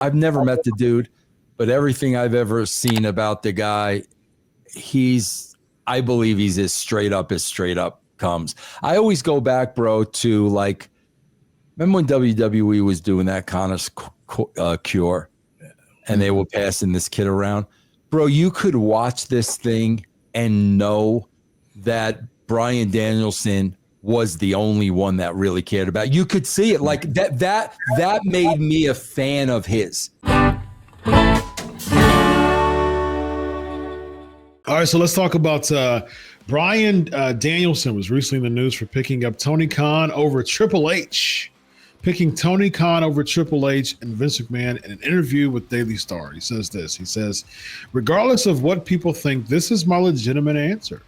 I've never met the dude, but everything I've ever seen about the guy, I believe he's as straight up comes. I always go back, bro, to like, remember when WWE was doing that kind of cure and they were passing this kid around? Bro, you could watch this thing and know that Bryan Danielson was the only one that really cared about it. You could see it like that made me a fan of his. All right, so let's talk about Bryan Danielson was recently in the news for picking up Tony Khan over Triple H. Picking Tony Khan over Triple H and Vince McMahon in an interview with Daily Star. He says this. He says, regardless of what people think, this is my legitimate answer.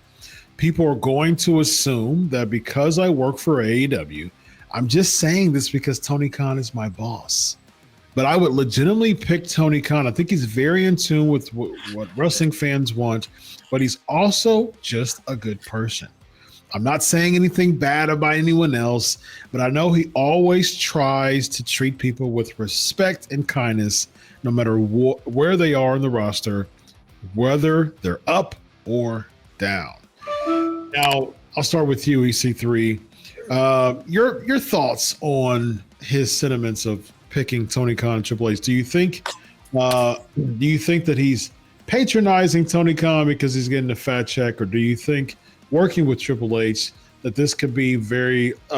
People are going to assume that because I work for AEW, I'm just saying this because Tony Khan is my boss. But I would legitimately pick Tony Khan. I think he's very in tune with what wrestling fans want, but he's also just a good person. I'm not saying anything bad about anyone else, but I know he always tries to treat people with respect and kindness, no matter where they are in the roster, whether they're up or down. Now, I'll start with you, EC3. Your thoughts on his sentiments of picking Tony Khan and Triple H. Do you think that he's patronizing Tony Khan because he's getting a fat check, or do you think working with Triple H that this could be a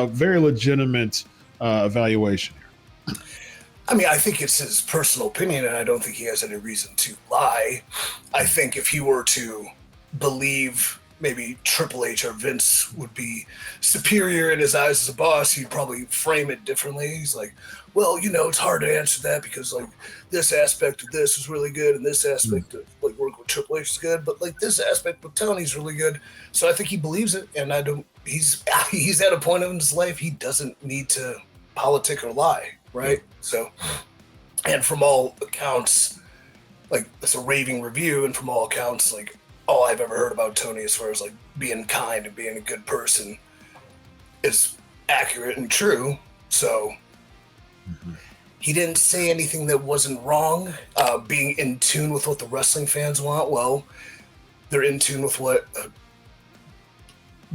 very legitimate evaluation here? I mean, I think it's his personal opinion, and I don't think he has any reason to lie. I think if he were to believe maybe Triple H or Vince would be superior in his eyes as a boss, he'd probably frame it differently. He's like, well, it's hard to answer that because like this aspect of this is really good and this aspect of like working with Triple H is good, but like this aspect with Tony's really good. So I think he believes it, and he's at a point in his life he doesn't need to politic or lie, right? So, and from all accounts, like it's a raving review, and from all accounts, like all I've ever heard about Tony as far as like being kind and being a good person is accurate and true. So he didn't say anything that wasn't wrong. Being in tune with what the wrestling fans want, well, they're in tune with what a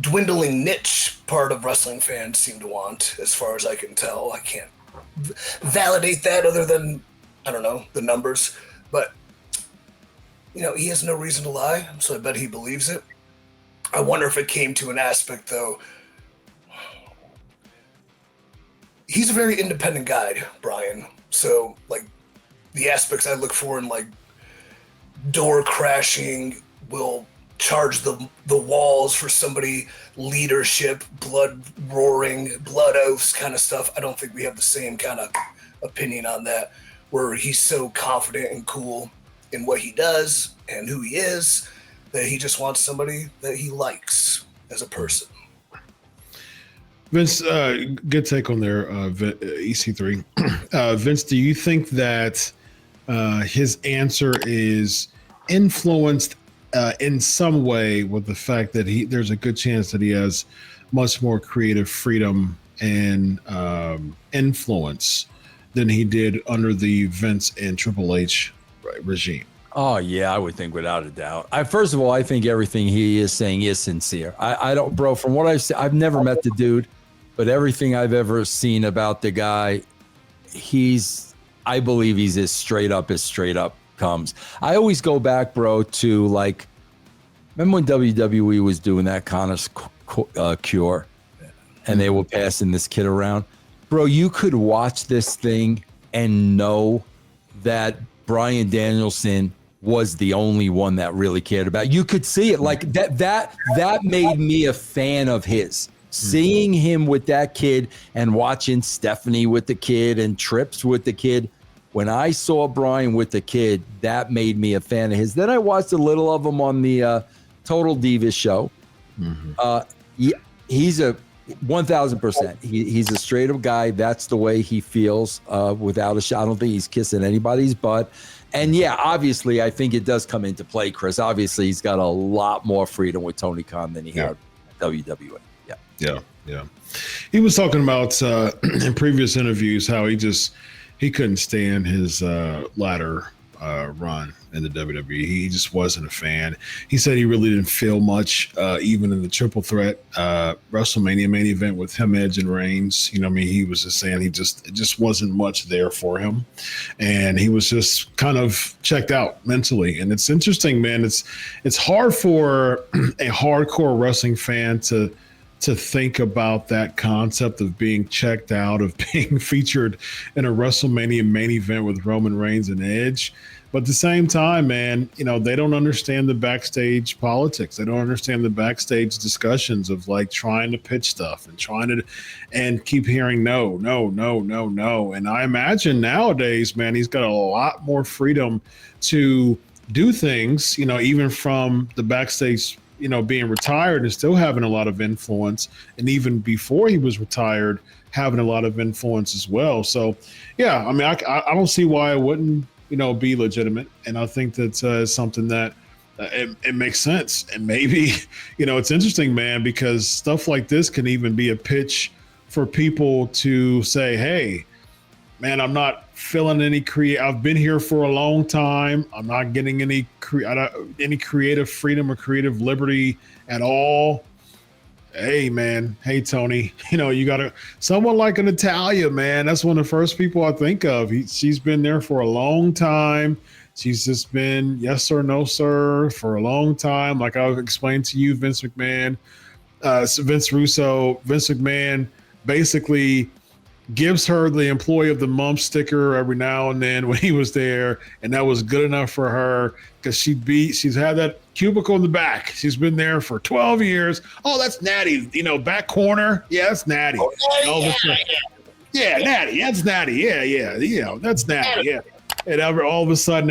dwindling niche part of wrestling fans seem to want, as far as I can tell. I can't validate that other than, I don't know, the numbers. But, he has no reason to lie, so I bet he believes it. I wonder if it came to an aspect, though. He's a very independent guy, Bryan. So, like, the aspects I look for in, like, door crashing, will charge the walls for somebody, leadership, blood roaring, blood oaths kind of stuff. I don't think we have the same kind of opinion on that, where he's so confident and cool in what he does and who he is that he just wants somebody that he likes as a person. Vince, good take on there, EC3. Vince, do you think that his answer is influenced in some way with the fact that there's a good chance that he has much more creative freedom and influence than he did under the Vince and Triple H regime? Oh yeah, I would think without a doubt. First of all, I think everything he is saying is sincere. I don't, bro. From what I've seen, I've never met the dude, but everything I've ever seen about the guy, I believe he's as straight up comes. I always go back, bro, to like, remember when WWE was doing that kind of cure, and they were passing this kid around, bro. You could watch this thing and know that Bryan Danielson was the only one that really cared about it. You could see it like that made me a fan of his. Seeing him with that kid and watching Stephanie with the kid and Trips with the kid. When I saw Bryan with the kid, that made me a fan of his. Then I watched a little of him on the Total Divas show. He's a 1000%. He's a straight up guy. That's the way he feels without a shot. I don't think he's kissing anybody's butt. And yeah, obviously, I think it does come into play, Chris. Obviously, he's got a lot more freedom with Tony Khan than he had with WWE. Yeah. He was talking about in previous interviews how he just he couldn't stand his ladder run in the WWE. He just wasn't a fan. He said he really didn't feel much, even in the triple threat WrestleMania main event with him, Edge, and Reigns. You know, I mean, he was just saying it just wasn't much there for him, and he was just kind of checked out mentally. And it's interesting, man. It's hard for a hardcore wrestling fan to think about that concept of being checked out, of being featured in a WrestleMania main event with Roman Reigns and Edge. But at the same time, man, you know, they don't understand the backstage politics. They don't understand the backstage discussions of like trying to pitch stuff and keep hearing no. And I imagine nowadays, man, he's got a lot more freedom to do things, you know, even from the backstage, you know, being retired and still having a lot of influence. And even before he was retired, having a lot of influence as well. So, yeah, I mean, I don't see why it wouldn't, you know, be legitimate. And I think that's something that it makes sense. And maybe, you know, it's interesting, man, because stuff like this can even be a pitch for people to say, hey, man, I'm not feeling any I've been here for a long time. I'm not getting any creative freedom or creative liberty at all. Hey, man. Hey, Tony. You know, you got someone like a Natalya, man. That's one of the first people I think of. She's been there for a long time. She's just been yes sir, no sir for a long time. Like I explained to you, Vince McMahon, Vince Russo, Vince McMahon basically gives her the employee of the month sticker every now and then when he was there, and that was good enough for her because she's had that cubicle in the back. She's been there for 12 years. Oh, that's Natty, you know, back corner. Yeah, that's Natty. Oh, yeah, Natty. That's Natty. Yeah, you know, that's Natty. Yeah. And all of a sudden,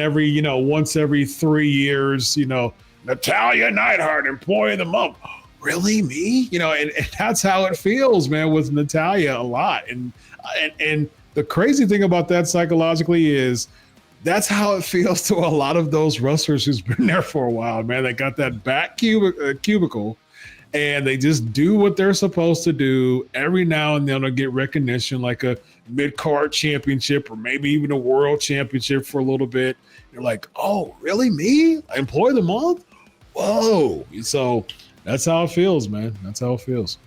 once every 3 years, you know, Natalya Neidhart, employee of the month. Really, me? You know, and that's how it feels, man, with Natalya a lot. And the crazy thing about that psychologically is that's how it feels to a lot of those wrestlers who's been there for a while, man. They got that back cubicle, and they just do what they're supposed to do. Every now and then they'll get recognition, like a mid-card championship or maybe even a world championship for a little bit. You're like, oh, really, me? Employee of the month? Whoa. So that's how it feels, man. That's how it feels.